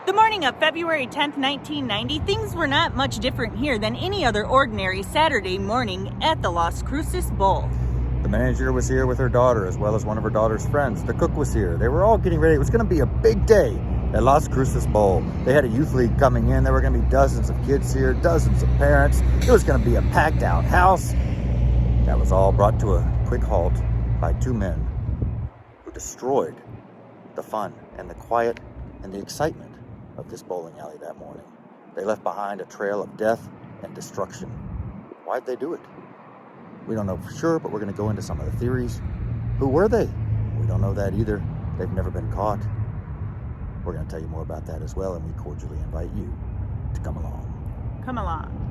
The morning of February 10th, 1990, things were not much different here than any other ordinary Saturday morning at the Las Cruces Bowl. The manager was here with her daughter, as well as one of her daughter's friends. The cook was here. They were all getting ready. It was going to be a big day at Las Cruces Bowl. They had a youth league coming in. There were going to be dozens of kids here, dozens of parents. It was going to be a packed out house. That was all brought to a quick halt by two men who destroyed the fun and the quiet and the excitement of this bowling alley that morning. They left behind a trail of death and destruction. Why'd they do it? We don't know for sure, but we're going to go into some of the theories. Who were they? We don't know that either. They've never been caught. We're going to tell you more about that as well, and we cordially invite you to come along. Come along.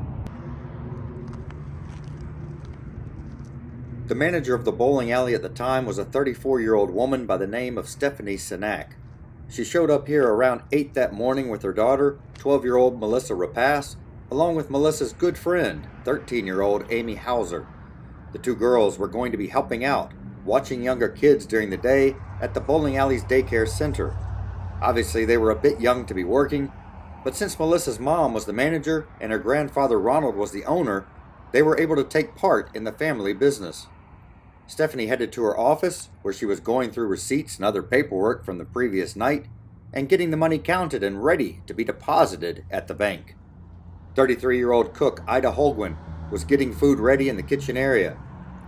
The manager of the bowling alley at the time was a 34-year-old woman by the name of Stephanie Sinak. She showed up here around 8 that morning with her daughter, 12-year-old Melissa Rapace, along with Melissa's good friend, 13-year-old Amy Hauser. The two girls were going to be helping out, watching younger kids during the day at the bowling alley's daycare center. Obviously, they were a bit young to be working, but since Melissa's mom was the manager and her grandfather Ronald was the owner, they were able to take part in the family business. Stephanie headed to her office, where she was going through receipts and other paperwork from the previous night and getting the money counted and ready to be deposited at the bank. 33-year-old cook Ida Holguin was getting food ready in the kitchen area.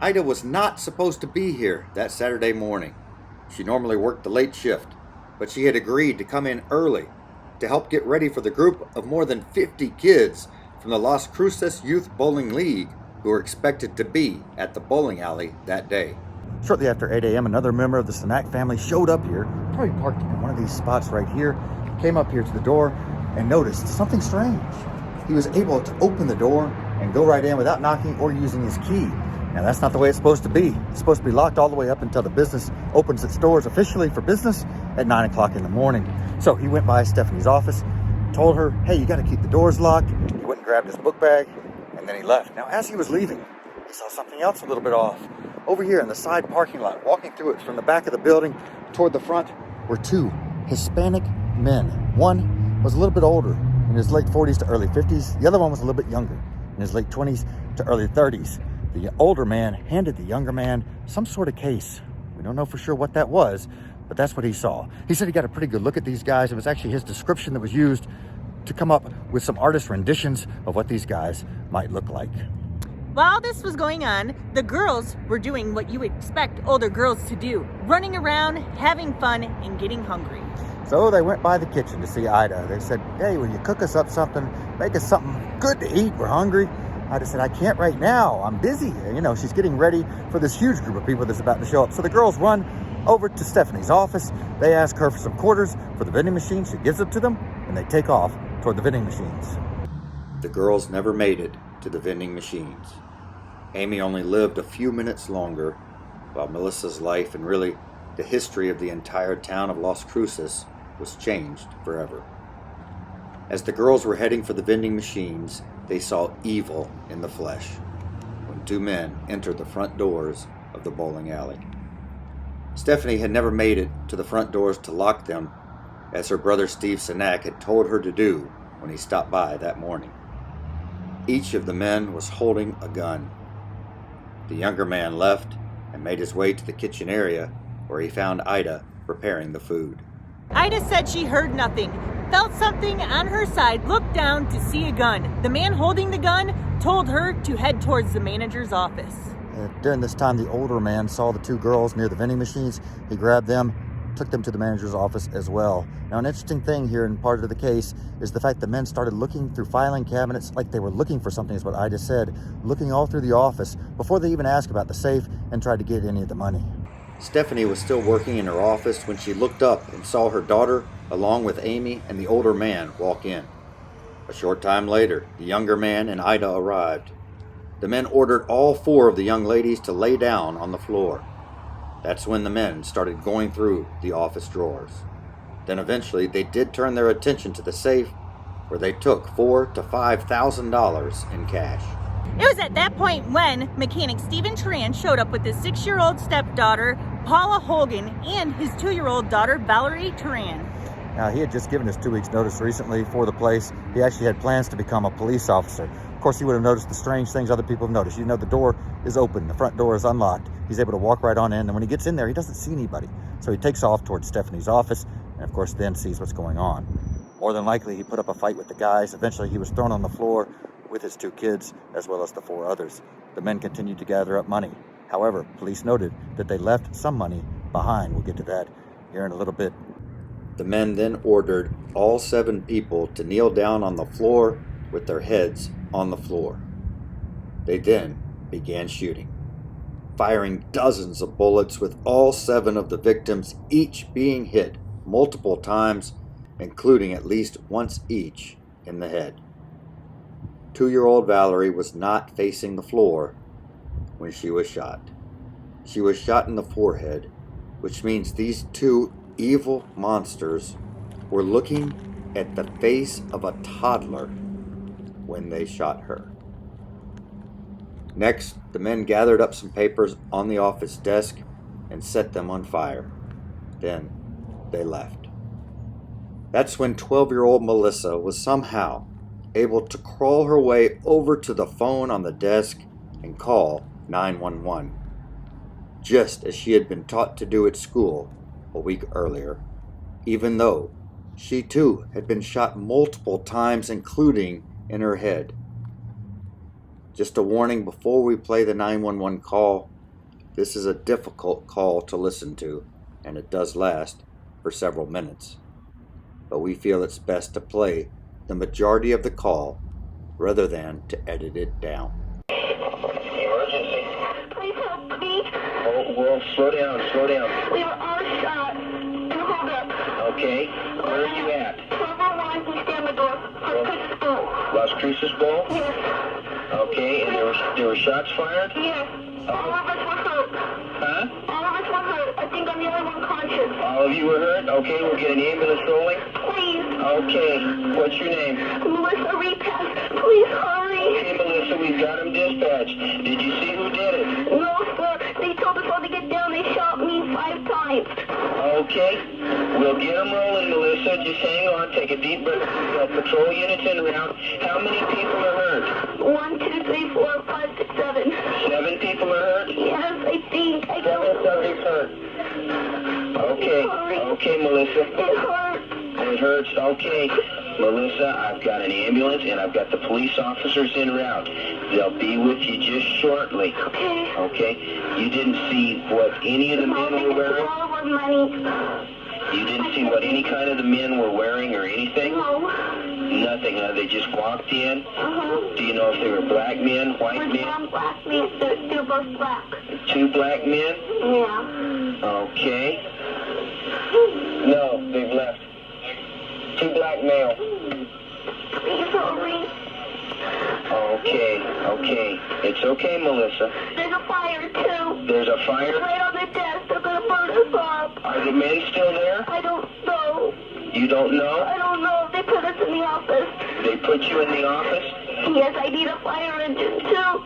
Ida was not supposed to be here that Saturday morning. She normally worked the late shift, but she had agreed to come in early to help get ready for the group of more than 50 kids from the Las Cruces Youth Bowling League who were expected to be at the bowling alley that day. Shortly after 8 a.m., another member of the Sinak family showed up here, probably parked in one of these spots right here, came up here to the door and noticed something strange. He was able to open the door and go right in without knocking or using his key. Now, that's not the way it's supposed to be. It's supposed to be locked all the way up until the business opens its doors officially for business at 9 o'clock in the morning. So he went by Stephanie's office, told her, hey, you got to keep the doors locked. He went and grabbed his book bag, and then he left. Now, as he was leaving, he saw something else a little bit off. Over here in the side parking lot, walking through it from the back of the building toward the front, were two Hispanic men. One was a little bit older, in his late 40s to early 50s. The other one was a little bit younger, in his late 20s to early 30s. The older man handed the younger man some sort of case. We don't know for sure what that was, but that's what he saw. He said he got a pretty good look at these guys. It was actually his description that was used to come up with some artist renditions of what these guys might look like. While this was going on, the girls were doing what you expect older girls to do, running around, having fun, and getting hungry. So they went by the kitchen to see Ida. They said, hey, will you cook us up something? Make us something good to eat. We're hungry. Ida said, I can't right now. I'm busy. You know, she's getting ready for this huge group of people that's about to show up. So the girls run over to Stephanie's office. They ask her for some quarters for the vending machine. She gives it to them, and they take off toward the vending machines. The girls never made it to the vending machines. Amy only lived a few minutes longer, while Melissa's life and really the history of the entire town of Las Cruces was changed forever. As the girls were heading for the vending machines, they saw evil in the flesh when two men entered the front doors of the bowling alley. Stephanie had never made it to the front doors to lock them, as her brother Steve Sinak had told her to do when he stopped by that morning. Each of the men was holding a gun. The younger man left and made his way to the kitchen area where he found Ida preparing the food. Ida said she heard nothing, felt something on her side, looked down to see a gun. The man holding the gun told her to head towards the manager's office. During this time, the older man saw the two girls near the vending machines. He grabbed them, took them to the manager's office as well. Now, an interesting thing here in part of the case is the fact the men started looking through filing cabinets like they were looking for something, is what Ida said, looking all through the office before they even asked about the safe and tried to get any of the money. Stephanie was still working in her office when she looked up and saw her daughter, along with Amy and the older man, walk in. A short time later, the younger man and Ida arrived. The men ordered all four of the young ladies to lay down on the floor. That's when the men started going through the office drawers. Then eventually they did turn their attention to the safe, where they took $4,000 to $5,000 in cash. It was at that point when mechanic Stephen Turan showed up with his 6-year-old stepdaughter, Paula Holguin, and his 2-year-old daughter, Valerie Turan. Now, he had just given his 2 weeks notice recently for the place. He actually had plans to become a police officer. Of course, he would have noticed the strange things other people have noticed. You know, the door is open, the front door is unlocked. He's able to walk right on in, and when he gets in there, he doesn't see anybody. So he takes off towards Stephanie's office, and of course then sees what's going on. More than likely, he put up a fight with the guys. Eventually, he was thrown on the floor with his 2 kids, as well as the 4 others. The men continued to gather up money. However, police noted that they left some money behind. We'll get to that here in a little bit. The men then ordered all 7 people to kneel down on the floor with their heads on the floor. They then began shooting, firing dozens of bullets with all 7 of the victims each being hit multiple times, including at least once each in the head. 2-year-old Valerie was not facing the floor when she was shot. She was shot in the forehead, which means these 2 evil monsters were looking at the face of a toddler when they shot her. Next, the men gathered up some papers on the office desk and set them on fire. Then they left. That's when 12-year-old Melissa was somehow able to crawl her way over to the phone on the desk and call 911, just as she had been taught to do at school a week earlier, even though she too had been shot multiple times, including in her head. Just a warning before we play the 911 call, this is a difficult call to listen to, and it does last for several minutes. But we feel it's best to play the majority of the call rather than to edit it down. Emergency. Please help me. Oh, well, slow down. We were all shot. And hold up. Okay, where are you at? 1201 East Amador, Las Cruces Bowl. Las Cruces Bowl? Yes. Okay, and there were shots fired? Yes. All of us were hurt. Huh? All of us were hurt. I think I'm the only one conscious. All of you were hurt? Okay, we'll get an ambulance rolling. Please. Okay, what's your name? Melissa Repass. Please hurry. Okay, Melissa, we've got them dispatched. Did you see who did it? No, sir. They told us all to get down. They shot me 5 times. Okay, we'll get them rolling, Melissa. Just hang on, take a deep breath. We've got patrol units en route. How many people are hurt? 1, 2, 3, 4, 5, 6, 7. 7 people are hurt? Yes, I think. I 7 don't. subjects hurt. Okay, Melissa. It hurt. It hurts. Okay, Melissa, I've got an ambulance and I've got the police officers en route. They'll be with you just shortly. Okay. Okay? You didn't see what any of the men were wearing? All of our money. You didn't see what any kind of the men were wearing or anything? No. Nothing, huh? They just walked in? Uh-huh. Do you know if they were black men, white With men? one black man. They're both black. 2 black men? Yeah. Okay. No, they've left. 2 black males. Please hurry. Okay. It's okay, Melissa. There's a fire, too. There's a fire? Right on the desk. They're going to burn us up. Are the men still there? I don't know. You don't know? I don't know. They put us in the office. They put you in the office? Yes, I need a fire engine, too.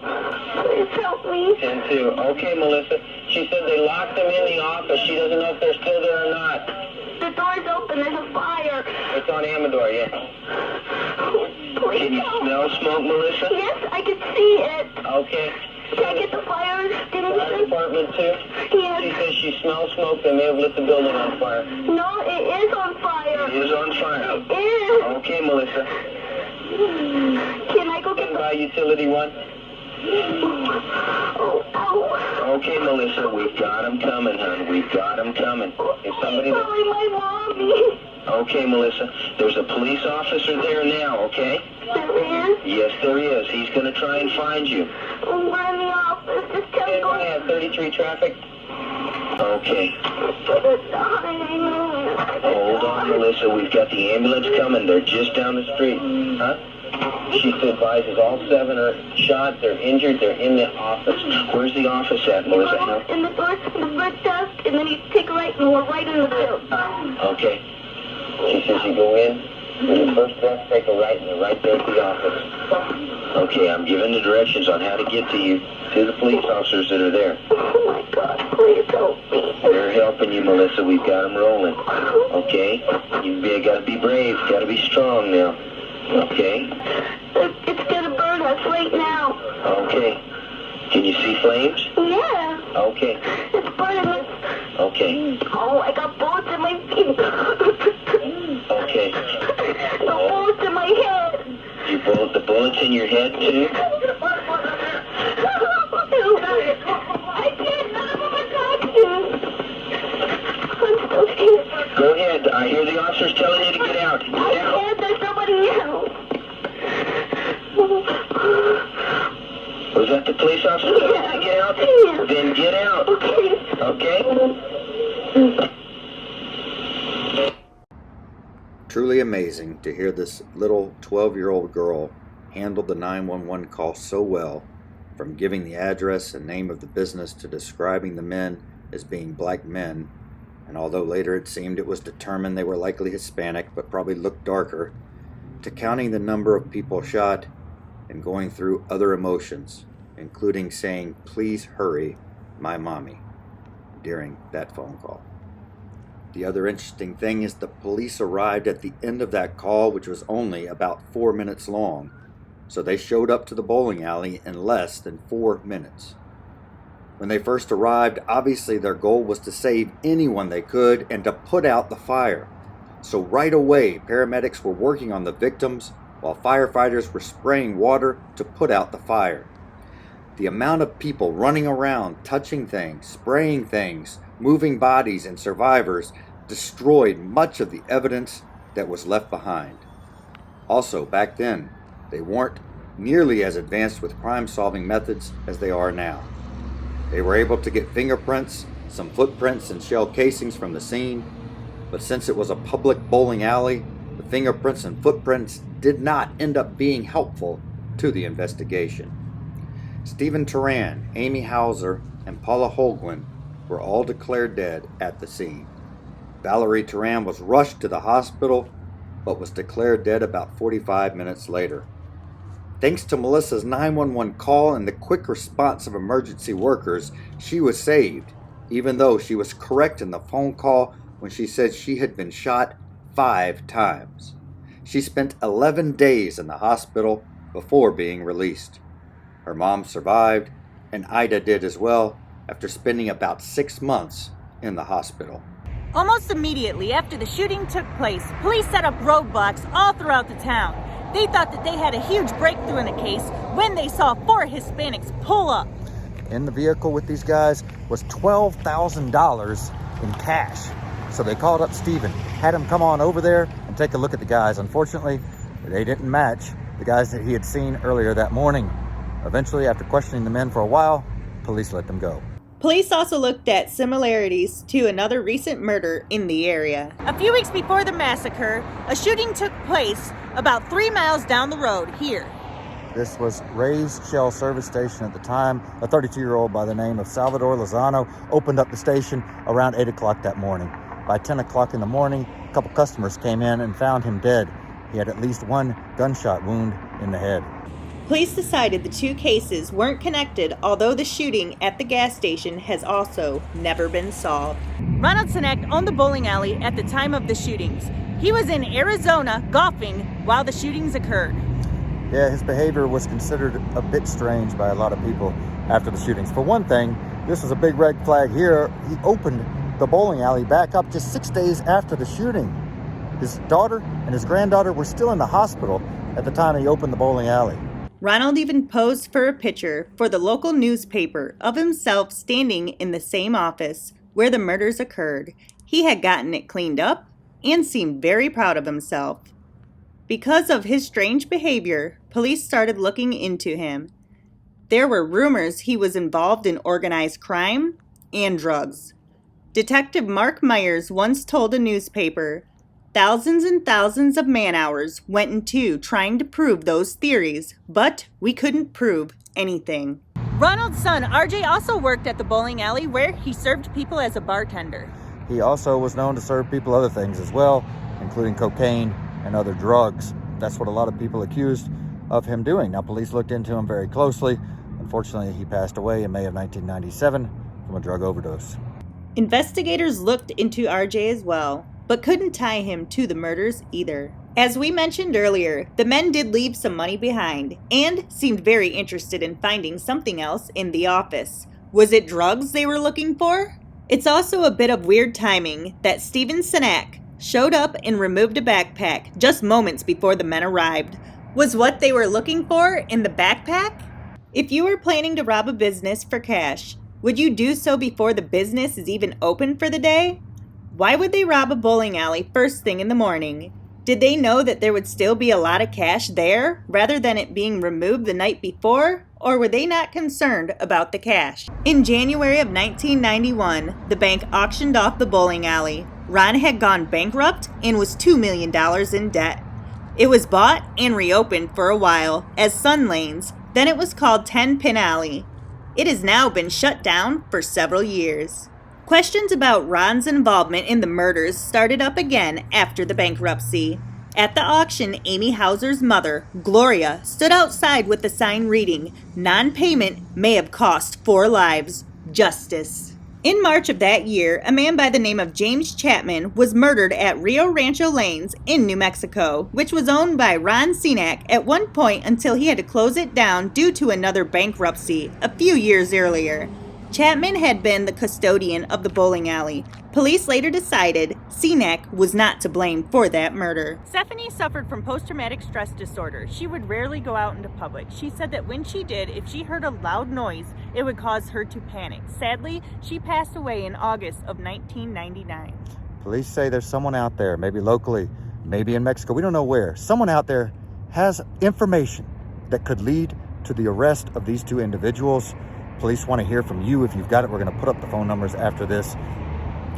Please help me. 10-2. Okay, Melissa. She said they locked them in the office. She doesn't know if they're still there or not. The door's open. There's a fire. It's on Amador, yeah. Please Can you help. smell smoke, Melissa? Yes, I can see it. Okay. Can I get the fire Fire extinguisher? department, too? She Yes. says she smells smoke. They may have lit the building on fire. No, it is on fire. It is on fire. It is. Okay, Melissa. Can I go get Stand the... by utility 1. Oh, ow. Okay, Melissa, we've got them coming, hon. We've got them coming. Is somebody... Probably my mommy. Okay, Melissa. There's a police officer there now, okay? There is? Yes, there is. He's going to try and find you. We're in the office. Just tell me Stand go by at 33 traffic. Okay. put it on. Hold on, Melissa. We've got the ambulance coming. They're just down the street. Huh? She advises all 7 are shot. They're injured. They're in the office. Where's the office at, Melissa? In the front desk, and then you take a right, and we're right in the field. Okay. She says you go in, with your first breath, take a right, and they're right there at the office. Okay, I'm giving the directions on how to get to you, to the police officers that are there. Oh my God, please help me. They're helping you, Melissa. We've got them rolling. Okay? You gotta be brave. Gotta be strong now. Okay? It's gonna burn us right now. Okay. Can you see flames? Yeah. Okay. It's burning us. Okay. Oh, I got bullets in my feet. Okay. The bullets in my head. The bullets in your head, too? I can't. None of them are talking. I'm still here. Go ahead. I hear the officers telling you to get out. Get I out. can't. There's somebody else. Was that the police officer telling you to get out? Yeah. Then get out. Okay. Okay? Truly amazing to hear this little 12-year-old girl handle the 911 call so well, from giving the address and name of the business to describing the men as being black men, and although later it seemed it was determined they were likely Hispanic but probably looked darker, to counting the number of people shot and going through other emotions, including saying, "Please hurry, my mommy," during that phone call. The other interesting thing is the police arrived at the end of that call, which was only about 4 minutes long, so they showed up to the bowling alley in less than 4 minutes. When they first arrived, obviously their goal was to save anyone they could and to put out the fire. So right away, paramedics were working on the victims while firefighters were spraying water to put out the fire. The amount of people running around, touching things, spraying things, moving bodies and survivors destroyed much of the evidence that was left behind. Also, back then, they weren't nearly as advanced with crime-solving methods as they are now. They were able to get fingerprints, some footprints and shell casings from the scene, but since it was a public bowling alley, the fingerprints and footprints did not end up being helpful to the investigation. Stephen Turan, Amy Hauser, and Paula Holguin were all declared dead at the scene. Valerie Turan was rushed to the hospital, but was declared dead about 45 minutes later. Thanks to Melissa's 911 call and the quick response of emergency workers, she was saved, even though she was correct in the phone call when she said she had been shot 5 times. She spent 11 days in the hospital before being released. Her mom survived, and Ida did as well, after spending about 6 months in the hospital. Almost immediately after the shooting took place, police set up roadblocks all throughout the town. They thought that they had a huge breakthrough in the case when they saw 4 Hispanics pull up. In the vehicle with these guys was $12,000 in cash. So they called up Steven, had him come on over there and take a look at the guys. Unfortunately, they didn't match the guys that he had seen earlier that morning. Eventually, after questioning the men for a while, police let them go. Police also looked at similarities to another recent murder in the area. A few weeks before the massacre, a shooting took place about 3 miles down the road here. This was Ray's Shell service station at the time. A 32-year-old by the name of Salvador Lozano opened up the station around 8 o'clock that morning. By 10 o'clock in the morning, a couple customers came in and found him dead. He had at least 1 gunshot wound in the head. Police decided the 2 cases weren't connected, although the shooting at the gas station has also never been solved. Ronald Sinek owned the bowling alley at the time of the shootings. He was in Arizona golfing while the shootings occurred. Yeah, his behavior was considered a bit strange by a lot of people after the shootings. For one thing, this was a big red flag here. He opened the bowling alley back up just 6 days after the shooting. His daughter and his granddaughter were still in the hospital at the time he opened the bowling alley. Ronald even posed for a picture for the local newspaper of himself standing in the same office where the murders occurred. He had gotten it cleaned up and seemed very proud of himself. Because of his strange behavior, police started looking into him. There were rumors he was involved in organized crime and drugs. Detective Mark Myers once told a newspaper, "Thousands and thousands of man-hours went into trying to prove those theories, but we couldn't prove anything." Ronald's son, RJ, also worked at the bowling alley where he served people as a bartender. He also was known to serve people other things as well, including cocaine and other drugs. That's what a lot of people accused of him doing. Now, police looked into him very closely. Unfortunately, he passed away in May of 1997 from a drug overdose. Investigators looked into RJ as well, but couldn't tie him to the murders either. As we mentioned earlier, the men did leave some money behind and seemed very interested in finding something else in the office. Was it drugs they were looking for? It's also a bit of weird timing that Stephen Sinak showed up and removed a backpack just moments before the men arrived. Was what they were looking for in the backpack? If you were planning to rob a business for cash, would you do so before the business is even open for the day? Why would they rob a bowling alley first thing in the morning? Did they know that there would still be a lot of cash there rather than it being removed the night before? Or were they not concerned about the cash? In January of 1991, the bank auctioned off the bowling alley. Ron had gone bankrupt and was $2 million in debt. It was bought and reopened for a while as Sun Lanes, then it was called 10 Pin Alley. It has now been shut down for several years. Questions about Ron's involvement in the murders started up again after the bankruptcy. At the auction, Amy Hauser's mother, Gloria, stood outside with a sign reading, "Non-payment may have cost 4 lives. Justice." In March of that year, a man by the name of James Chapman was murdered at Rio Rancho Lanes in New Mexico, which was owned by Ron Sinak at one point until he had to close it down due to another bankruptcy a few years earlier. Chapman had been the custodian of the bowling alley. Police later decided Sinak was not to blame for that murder. Stephanie suffered from post-traumatic stress disorder. She would rarely go out into public. She said that when she did, if she heard a loud noise, it would cause her to panic. Sadly, she passed away in August of 1999. Police say there's someone out there, maybe locally, maybe in Mexico, we don't know where. Someone out there has information that could lead to the arrest of these 2 individuals. Police want to hear from you. If you've got it, we're going to put up the phone numbers after this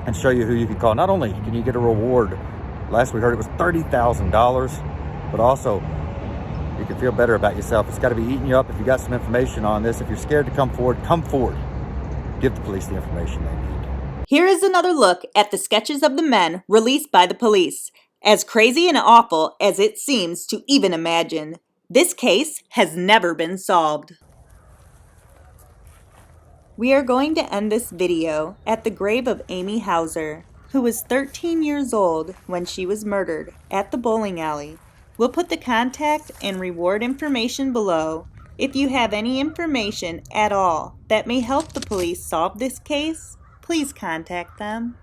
and show you who you can call. Not only can you get a reward, last we heard it was $30,000, but also you can feel better about yourself. It's got to be eating you up. If you got some information on this, if you're scared to come forward, come forward. Give the police the information they need. Here is another look at the sketches of the men released by the police. As crazy and awful as it seems to even imagine, this case has never been solved. We are going to end this video at the grave of Amy Hauser, who was 13 years old when she was murdered at the bowling alley. We'll put the contact and reward information below. If you have any information at all that may help the police solve this case, please contact them.